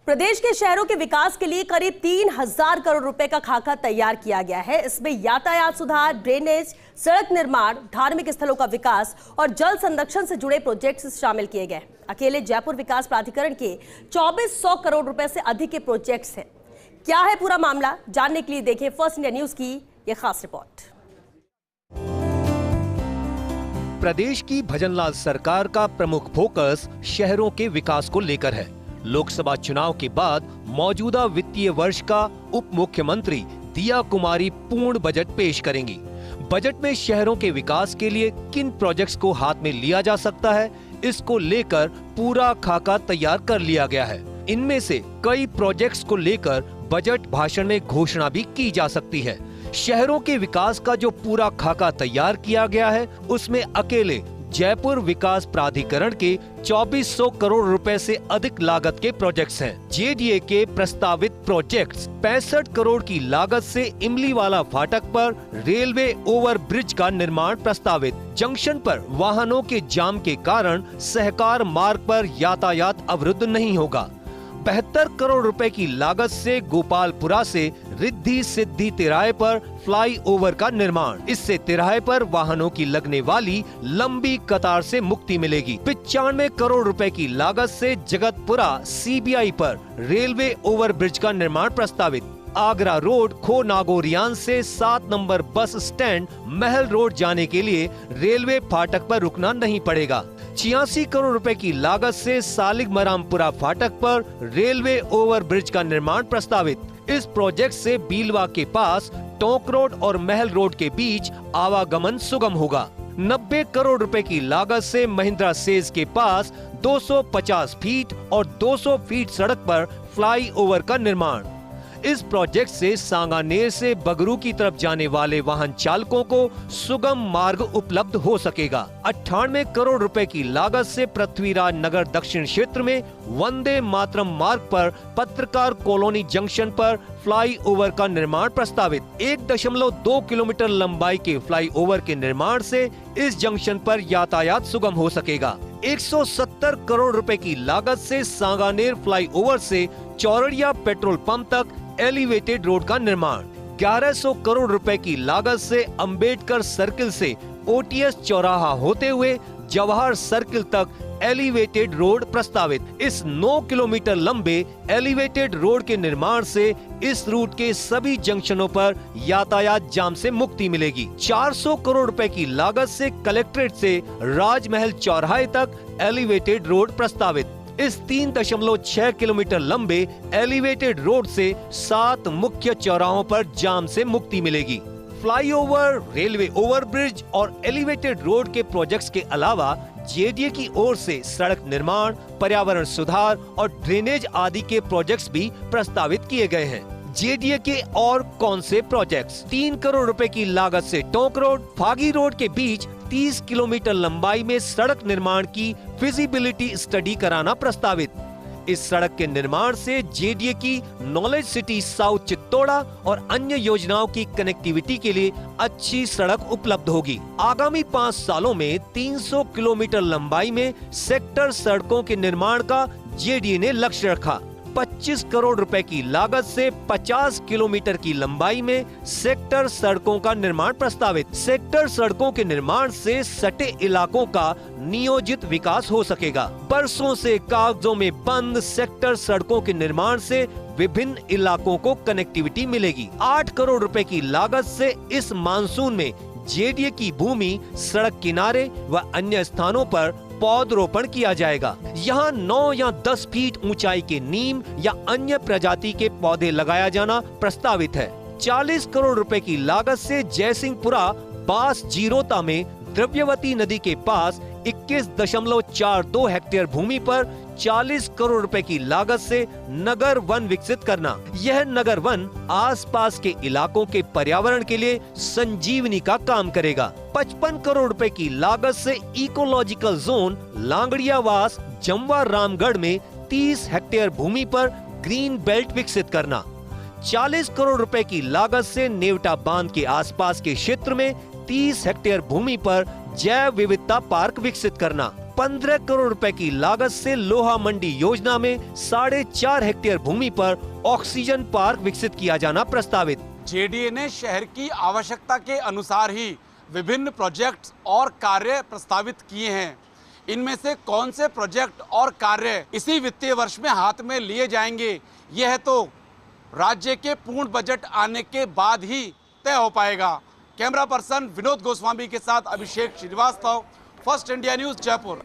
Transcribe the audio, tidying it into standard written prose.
प्रदेश के शहरों के विकास के लिए करीब 3,000 करोड़ रुपए का खाका तैयार किया गया है। इसमें यातायात सुधार, ड्रेनेज, सड़क निर्माण, धार्मिक स्थलों का विकास और जल संरक्षण से जुड़े प्रोजेक्ट्स शामिल किए गए। अकेले जयपुर विकास प्राधिकरण के 2400 करोड़ रुपए से अधिक के प्रोजेक्ट्स हैं। क्या है पूरा मामला, जानने के लिए देखें फर्स्ट इंडिया न्यूज की यह खास रिपोर्ट। प्रदेश की भजनलाल सरकार का प्रमुख फोकस शहरों के विकास को लेकर है। लोकसभा चुनाव के बाद मौजूदा वित्तीय वर्ष का उप मुख्यमंत्री दिया कुमारी पूर्ण बजट पेश करेंगी। बजट में शहरों के विकास के लिए किन प्रोजेक्ट्स को हाथ में लिया जा सकता है, इसको लेकर पूरा खाका तैयार कर लिया गया है। इनमें से कई प्रोजेक्ट्स को लेकर बजट भाषण में घोषणा भी की जा सकती है। शहरों के विकास का जो पूरा खाका तैयार किया गया है, उसमें अकेले जयपुर विकास प्राधिकरण के 2400 करोड़ रुपए से अधिक लागत के प्रोजेक्ट्स हैं। जेडीए के प्रस्तावित प्रोजेक्ट्स 65 करोड़ की लागत से इमलीवाला फाटक पर रेलवे ओवर ब्रिज का निर्माण प्रस्तावित। जंक्शन पर वाहनों के जाम के कारण सहकार मार्ग पर यातायात अवरुद्ध नहीं होगा। 72 करोड़ रुपए की लागत से गोपालपुरा से रिद्धि सिद्धि तिराहे पर फ्लाई ओवर का निर्माण। इससे तिराहे पर वाहनों की लगने वाली लंबी कतार से मुक्ति मिलेगी। 95 करोड़ रुपए की लागत से जगतपुरा सीबीआई पर रेलवे ओवर ब्रिज का निर्माण प्रस्तावित। आगरा रोड खो नागोरियान से 7 नंबर बस स्टैंड महल रोड जाने के लिए रेलवे फाटक पर रुकना नहीं पड़ेगा। 86 करोड़ रुपए की लागत से सालिगमरामपुरा फाटक पर रेलवे ओवर ब्रिज का निर्माण प्रस्तावित। इस प्रोजेक्ट से बीलवा के पास टोंक रोड और महल रोड के बीच आवागमन सुगम होगा। 90 करोड़ रुपए की लागत से महिंद्रा सेज के पास 250 फीट और 200 फीट सड़क पर फ्लाई ओवर का निर्माण। इस प्रोजेक्ट से सांगानेर से बगरू की तरफ जाने वाले वाहन चालकों को सुगम मार्ग उपलब्ध हो सकेगा। 98 करोड़ रुपए की लागत से पृथ्वीराज नगर दक्षिण क्षेत्र में वंदे मातरम मार्ग पर पत्रकार कॉलोनी जंक्शन पर फ्लाई ओवर का निर्माण प्रस्तावित। 1.2 किलोमीटर लंबाई के फ्लाई ओवर के निर्माण से इस जंक्शन पर यातायात सुगम हो सकेगा। 170 करोड़ रुपए की लागत से सांगानेर फ्लाई ओवर से चौरड़िया पेट्रोल पंप तक एलिवेटेड रोड का निर्माण। 1100 करोड़ रुपए की लागत से अंबेडकर सर्किल से ओटीएस चौराहा होते हुए जवाहर सर्किल तक एलिवेटेड रोड प्रस्तावित। इस 9 किलोमीटर लंबे एलिवेटेड रोड के निर्माण से इस रूट के सभी जंक्शनों पर यातायात जाम से मुक्ति मिलेगी। 400 करोड़ रुपए की लागत से कलेक्ट्रेट से राजमहल चौराहे तक एलिवेटेड रोड प्रस्तावित। इस 3.6 किलोमीटर लंबे एलिवेटेड रोड से 7 मुख्य चौराहों पर जाम से मुक्ति मिलेगी। फ्लाईओवर, रेलवे ओवरब्रिज और एलिवेटेड रोड के प्रोजेक्ट्स के अलावा जेडीए की ओर से सड़क निर्माण, पर्यावरण सुधार और ड्रेनेज आदि के प्रोजेक्ट्स भी प्रस्तावित किए गए हैं। जेडीए के और कौन से प्रोजेक्ट्स? 3 करोड़ रुपए की लागत से टोंक रोड, फागी रोड के बीच 30 किलोमीटर लंबाई में सड़क निर्माण की फिजिबिलिटी स्टडी कराना प्रस्तावित। इस सड़क के निर्माण से जेडीए की नॉलेज सिटी साउथ चित्तौड़ा और अन्य योजनाओं की कनेक्टिविटी के लिए अच्छी सड़क उपलब्ध होगी। आगामी 5 सालों में 300 किलोमीटर लंबाई में सेक्टर सड़कों के निर्माण का जेडीए ने लक्ष्य रखा। 25 करोड़ रुपए की लागत से 50 किलोमीटर की लंबाई में सेक्टर सड़कों का निर्माण प्रस्तावित। सेक्टर सड़कों के निर्माण से सटे इलाकों का नियोजित विकास हो सकेगा। बरसों से कागजों में बंद सेक्टर सड़कों के निर्माण से विभिन्न इलाकों को कनेक्टिविटी मिलेगी। 8 करोड़ रुपए की लागत से इस मानसून में जेडीए की भूमि, सड़क किनारे व अन्य स्थानों पर पौधरोपण किया जाएगा। यहाँ 9 या 10 फीट ऊंचाई के नीम या अन्य प्रजाति के पौधे लगाया जाना प्रस्तावित है। 40 करोड़ रुपए की लागत से जयसिंहपुरा बास जीरोता में द्रव्यवती नदी के पास 21.42 हेक्टेयर भूमि पर 40 करोड़ रुपए की लागत से नगर वन विकसित करना। यह नगर वन आसपास के इलाकों के पर्यावरण के लिए संजीवनी का काम करेगा। 55 करोड़ रुपए की लागत से इकोलॉजिकल जोन लांगड़ियावास जमवा रामगढ़ में 30 हेक्टेयर भूमि पर ग्रीन बेल्ट विकसित करना। 40 करोड़ रुपए की लागत से नेवटा बांध के आसपास के क्षेत्र में 30 हेक्टेयर भूमि पर जैव विविधता पार्क विकसित करना। 15 करोड़ रुपए की लागत से लोहा मंडी योजना में 4.5 हेक्टेयर भूमि पर ऑक्सीजन पार्क विकसित किया जाना प्रस्तावित। जेडीए ने शहर की आवश्यकता के अनुसार ही विभिन्न प्रोजेक्ट्स और कार्य प्रस्तावित किए हैं। इनमें से कौन से प्रोजेक्ट और कार्य इसी वित्तीय वर्ष में हाथ में लिए जाएंगे, यह तो राज्य के पूर्ण बजट आने के बाद ही तय हो पाएगा। कैमरा पर्सन विनोद गोस्वामी के साथ Abhishek Srivastava, first India news, Jaipur.